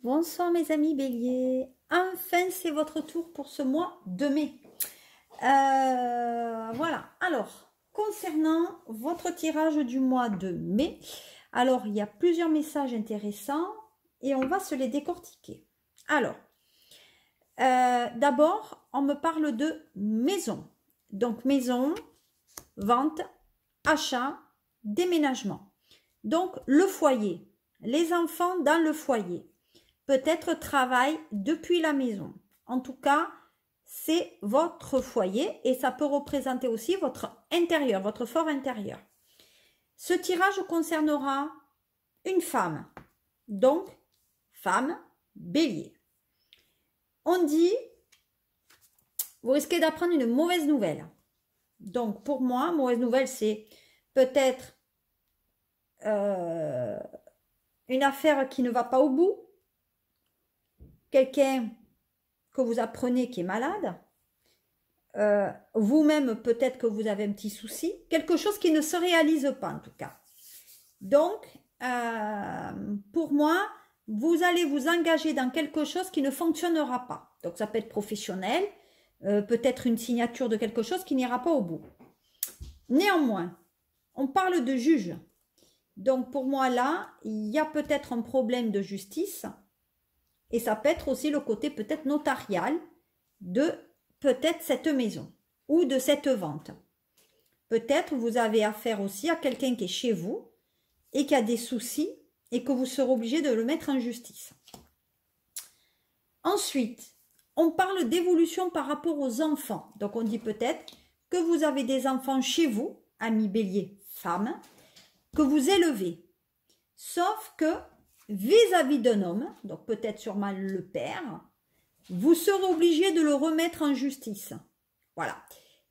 Bonsoir mes amis béliers, enfin c'est votre tour pour ce mois de mai. Voilà, alors concernant votre tirage du mois de mai, alors il y a plusieurs messages intéressants et on va se les décortiquer. Alors, d'abord on me parle de maison, donc maison, vente, achat, déménagement. Donc le foyer, les enfants dans le foyer. Peut-être travail depuis la maison. En tout cas, c'est votre foyer et ça peut représenter aussi votre intérieur, votre fort intérieur. Ce tirage concernera une femme, donc femme bélier. On dit, vous risquez d'apprendre une mauvaise nouvelle. Donc pour moi, mauvaise nouvelle, c'est peut-être une affaire qui ne va pas au bout. Quelqu'un que vous apprenez qui est malade, vous-même peut-être que vous avez un petit souci, quelque chose qui ne se réalise pas en tout cas. Donc, pour moi, vous allez vous engager dans quelque chose qui ne fonctionnera pas. Donc, ça peut être professionnel, peut-être une signature de quelque chose qui n'ira pas au bout. Néanmoins, on parle de juge. Donc, pour moi, là, il y a peut-être un problème de justice. Et ça peut être aussi le côté peut-être notarial de peut-être cette maison ou de cette vente. Peut-être vous avez affaire aussi à quelqu'un qui est chez vous et qui a des soucis et que vous serez obligé de le mettre en justice. Ensuite, on parle d'évolution par rapport aux enfants. Donc on dit peut-être que vous avez des enfants chez vous, amis bélier, femmes, que vous élevez. Sauf que vis-à-vis d'un homme, donc peut-être sûrement le père, vous serez obligé de le remettre en justice. Voilà.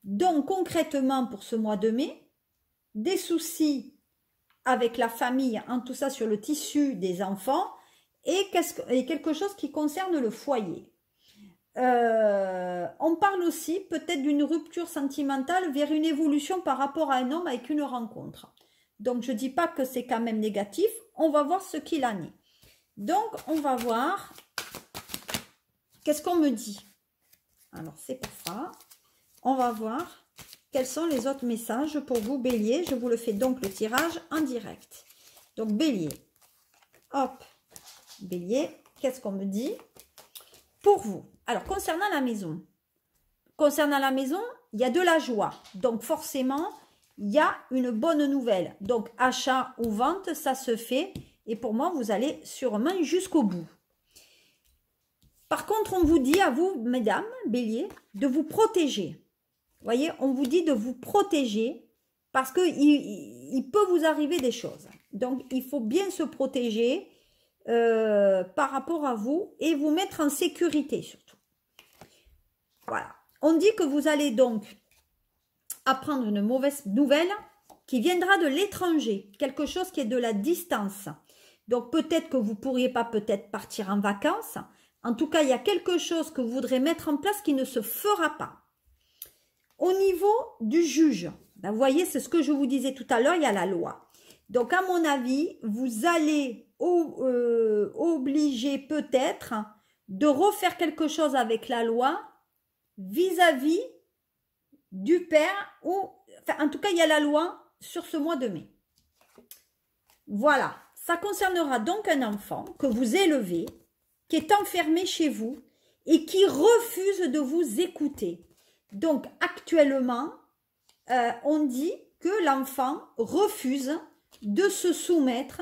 Donc concrètement pour ce mois de mai, des soucis avec la famille, en tout ça sur le tissu des enfants et quelque chose qui concerne le foyer. On parle aussi peut-être d'une rupture sentimentale vers une évolution par rapport à un homme avec une rencontre. Donc, je ne dis pas que c'est quand même négatif. On va voir ce qu'il en est. Donc, on va voir. Qu'est-ce qu'on me dit? Alors, c'est pas ça. On va voir quels sont les autres messages pour vous, bélier. Je vous le fais donc le tirage en direct. Donc, bélier. Hop. Bélier. Qu'est-ce qu'on me dit pour vous? Alors, concernant la maison. Concernant la maison, il y a de la joie. Donc, forcément, il y a une bonne nouvelle. Donc, achat ou vente, ça se fait. Et pour moi, vous allez sûrement jusqu'au bout. Par contre, on vous dit à vous, mesdames, bélier, de vous protéger. Vous voyez, on vous dit de vous protéger parce qu'il peut vous arriver des choses. Donc, il faut bien se protéger par rapport à vous et vous mettre en sécurité surtout. Voilà. On dit que vous allez donc apprendre une mauvaise nouvelle qui viendra de l'étranger, quelque chose qui est de la distance. Donc peut-être que vous ne pourriez pas peut-être partir en vacances. En tout cas, il y a quelque chose que vous voudrez mettre en place qui ne se fera pas. Au niveau du juge, ben vous voyez, c'est ce que je vous disais tout à l'heure, il y a la loi. Donc à mon avis, vous allez obliger peut-être de refaire quelque chose avec la loi vis-à-vis du père ou, enfin, en tout cas, il y a la loi sur ce mois de mai. Voilà, ça concernera donc un enfant que vous élevez, qui est enfermé chez vous et qui refuse de vous écouter. Donc, actuellement, on dit que l'enfant refuse de se soumettre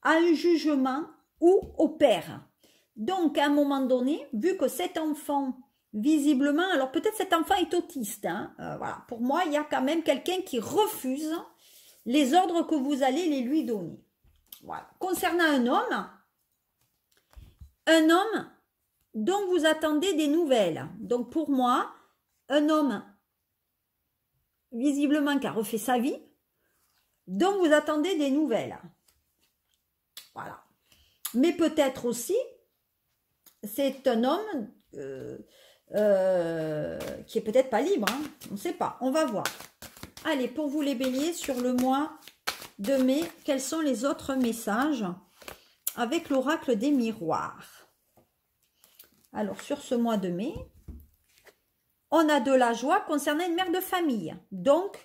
à un jugement ou au père. Donc, à un moment donné, vu que cet enfant visiblement, alors peut-être cet enfant est autiste, hein, voilà. Pour moi, il y a quand même quelqu'un qui refuse les ordres que vous allez les lui donner. Voilà. Concernant un homme dont vous attendez des nouvelles. Donc pour moi, un homme visiblement qui a refait sa vie, dont vous attendez des nouvelles. Voilà. Mais peut-être aussi, c'est un homme qui est peut-être pas libre, hein. On ne sait pas, on va voir. Allez, pour vous les béliers, sur le mois de mai, quels sont les autres messages avec l'oracle des miroirs? Alors, sur ce mois de mai, on a de la joie concernant une mère de famille. Donc,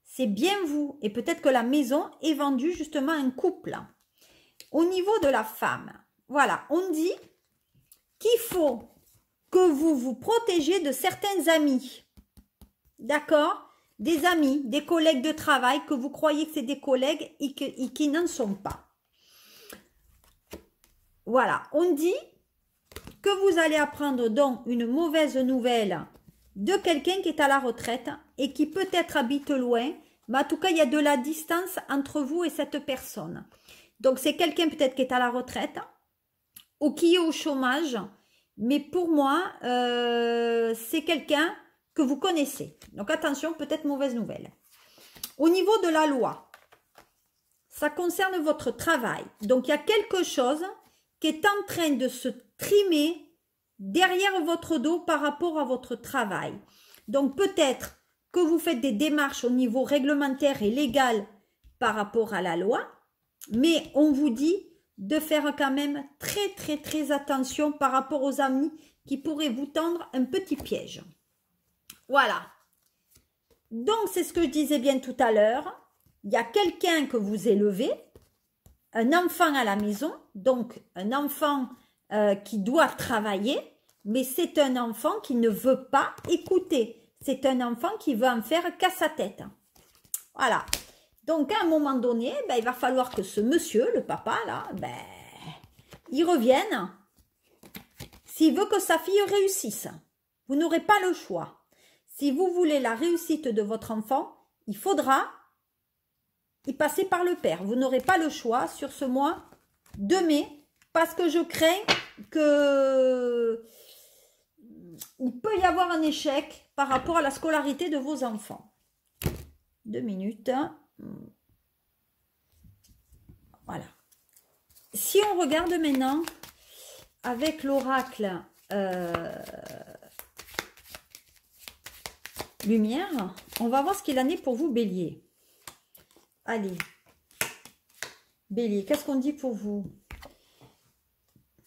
c'est bien vous. Et peut-être que la maison est vendue justement à un couple. Au niveau de la femme, voilà, on dit qu'il faut que vous vous protégez de certains amis. D'accord? Des amis, des collègues de travail que vous croyez que c'est des collègues et qui n'en sont pas. Voilà, on dit que vous allez apprendre donc une mauvaise nouvelle de quelqu'un qui est à la retraite et qui peut-être habite loin, mais en tout cas, il y a de la distance entre vous et cette personne. Donc, c'est quelqu'un peut-être qui est à la retraite ou qui est au chômage, mais pour moi, c'est quelqu'un que vous connaissez. Donc, attention, peut-être mauvaise nouvelle. Au niveau de la loi, ça concerne votre travail. Donc, il y a quelque chose qui est en train de se trimer derrière votre dos par rapport à votre travail. Donc, peut-être que vous faites des démarches au niveau réglementaire et légal par rapport à la loi, mais on vous dit de faire quand même très, très, très attention par rapport aux amis qui pourraient vous tendre un petit piège. Voilà. Donc, c'est ce que je disais bien tout à l'heure. Il y a quelqu'un que vous élevez, un enfant à la maison, donc un enfant qui doit travailler, mais c'est un enfant qui ne veut pas écouter. C'est un enfant qui veut en faire qu'à sa tête. Voilà. Donc, à un moment donné, ben, il va falloir que ce monsieur, le papa, là, ben, il revienne s'il veut que sa fille réussisse. Vous n'aurez pas le choix. Si vous voulez la réussite de votre enfant, il faudra y passer par le père. Vous n'aurez pas le choix sur ce mois de mai, parce que je crains que il peut y avoir un échec par rapport à la scolarité de vos enfants. 2 minutes. Voilà. Si on regarde maintenant avec l'oracle lumière, on va voir ce qu'il en est pour vous, Bélier. Allez. Bélier, qu'est-ce qu'on dit pour vous?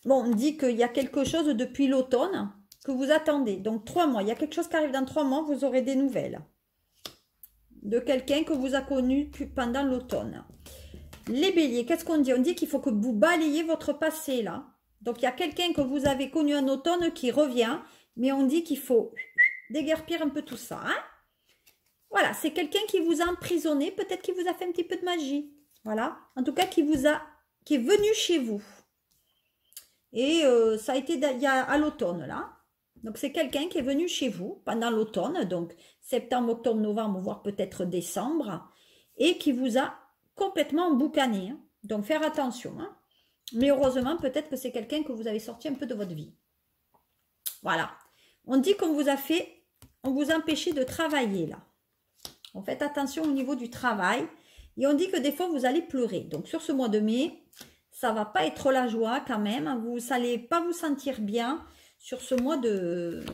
Bon, on dit qu'il y a quelque chose depuis l'automne que vous attendez. Donc, 3 mois. Il y a quelque chose qui arrive dans 3 mois, vous aurez des nouvelles de quelqu'un que vous a connu pendant l'automne. Les béliers, qu'est-ce qu'on dit? On dit qu'il faut que vous balayez votre passé, là. Donc, il y a quelqu'un que vous avez connu en automne qui revient, mais on dit qu'il faut déguerpir un peu tout ça. Hein? Voilà, c'est quelqu'un qui vous a emprisonné, peut-être qui vous a fait un petit peu de magie. Voilà, en tout cas, qui est venu chez vous. Et ça a été il y a, à l'automne, là. Donc, c'est quelqu'un qui est venu chez vous pendant l'automne, donc septembre, octobre, novembre, voire peut-être décembre, et qui vous a complètement emboucané. Hein. Donc, faire attention. Hein. Mais heureusement, peut-être que c'est quelqu'un que vous avez sorti un peu de votre vie. Voilà. On dit qu'on vous a fait, on vous a empêché de travailler, là. On fait attention au niveau du travail. Et on dit que des fois, vous allez pleurer. Donc, sur ce mois de mai, ça ne va pas être la joie quand même. Vous n'allez pas vous sentir bien. Sur ce mois de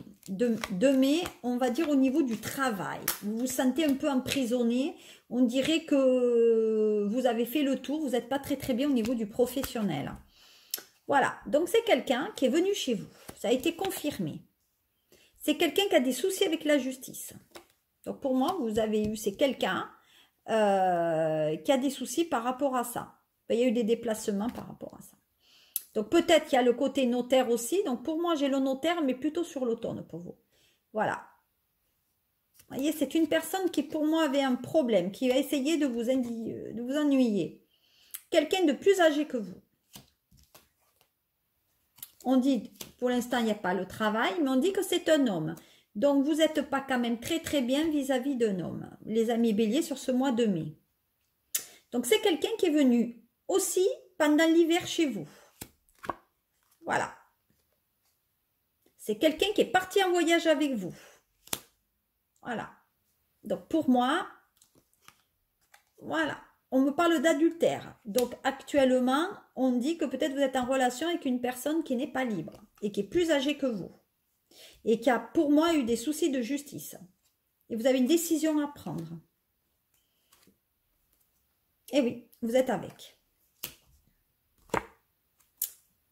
mai, on va dire au niveau du travail. Vous vous sentez un peu emprisonné. On dirait que vous avez fait le tour. Vous n'êtes pas très très bien au niveau du professionnel. Voilà. Donc, c'est quelqu'un qui est venu chez vous. Ça a été confirmé. C'est quelqu'un qui a des soucis avec la justice. Donc, pour moi, vous avez eu, c'est quelqu'un qui a des soucis par rapport à ça. Il y a eu des déplacements par rapport à ça. Donc, peut-être qu'il y a le côté notaire aussi. Donc, pour moi, j'ai le notaire, mais plutôt sur l'automne pour vous. Voilà. Vous voyez, c'est une personne qui, pour moi, avait un problème, qui a essayé de vous ennuyer. Quelqu'un de plus âgé que vous. On dit, pour l'instant, il n'y a pas le travail, mais on dit que c'est un homme. Donc, vous n'êtes pas quand même très, très bien vis-à-vis d'un homme. Les amis béliers sur ce mois de mai. Donc, c'est quelqu'un qui est venu aussi pendant l'hiver chez vous. Voilà. C'est quelqu'un qui est parti en voyage avec vous. Voilà. Donc, pour moi, voilà. On me parle d'adultère. Donc, actuellement, on dit que peut-être vous êtes en relation avec une personne qui n'est pas libre et qui est plus âgée que vous. Et qui a, pour moi, eu des soucis de justice. Et vous avez une décision à prendre. Et oui, vous êtes avec.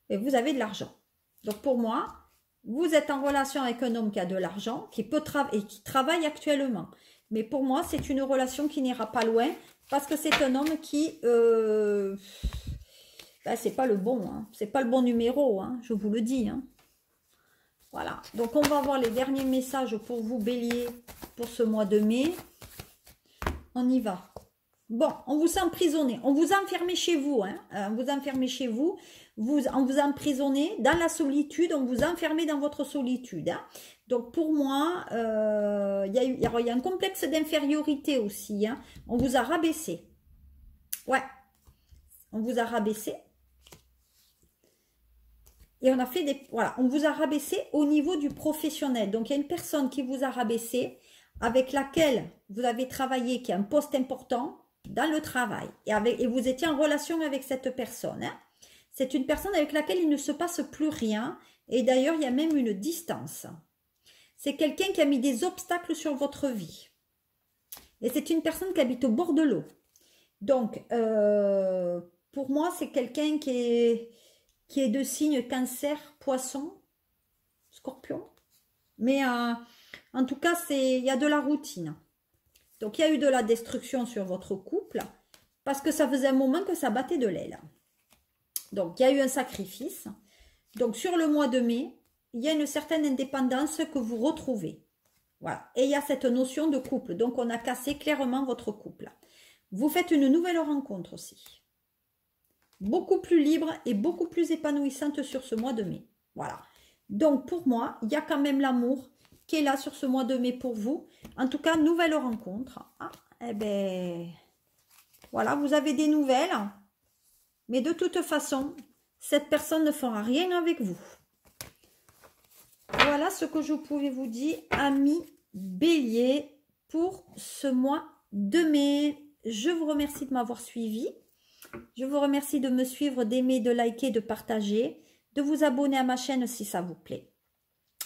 Et vous avez de l'argent. Donc pour moi, vous êtes en relation avec un homme qui a de l'argent, qui peut travailler et qui travaille actuellement. Mais pour moi, c'est une relation qui n'ira pas loin parce que c'est un homme qui... ben, c'est pas le bon, hein. C'est pas le bon numéro, hein, je vous le dis. Hein. Voilà, donc on va voir les derniers messages pour vous, Bélier, pour ce mois de mai. On y va. Bon, on vous a emprisonné, on vous a enfermé chez vous, hein, on vous a enfermé chez vous, on vous a emprisonné dans la solitude, on vous a enfermé dans votre solitude. Hein. Donc pour moi, il y a un complexe d'infériorité aussi, hein. On vous a rabaissé. Ouais, on vous a rabaissé. Et on a fait des... Voilà, on vous a rabaissé au niveau du professionnel. Donc il y a une personne qui vous a rabaissé, avec laquelle vous avez travaillé, qui a un poste important dans le travail, et vous étiez en relation avec cette personne. Hein. C'est une personne avec laquelle il ne se passe plus rien, et d'ailleurs il y a même une distance. C'est quelqu'un qui a mis des obstacles sur votre vie. Et c'est une personne qui habite au bord de l'eau. Donc, pour moi, c'est quelqu'un qui est de signe Cancer, Poisson, Scorpion. Mais en tout cas, il y a de la routine. Donc, il y a eu de la destruction sur votre couple parce que ça faisait un moment que ça battait de l'aile. Donc, il y a eu un sacrifice. Donc, sur le mois de mai, il y a une certaine indépendance que vous retrouvez. Voilà. Et il y a cette notion de couple. Donc, on a cassé clairement votre couple. Vous faites une nouvelle rencontre aussi. Beaucoup plus libre et beaucoup plus épanouissante sur ce mois de mai. Voilà. Donc, pour moi, il y a quand même l'amour qui est là sur ce mois de mai pour vous. En tout cas, nouvelle rencontre. Ah, eh ben, voilà, vous avez des nouvelles. Mais de toute façon, cette personne ne fera rien avec vous. Voilà ce que je pouvais vous dire, amis Bélier, pour ce mois de mai. Je vous remercie de m'avoir suivi. Je vous remercie de me suivre, d'aimer, de liker, de partager, de vous abonner à ma chaîne si ça vous plaît,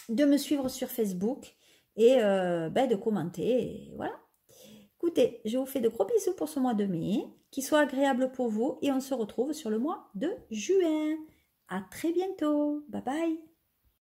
de me suivre sur Facebook et de commenter. Et voilà. Écoutez, je vous fais de gros bisous pour ce mois de mai, qu'il soit agréable pour vous et on se retrouve sur le mois de juin. À très bientôt. Bye bye.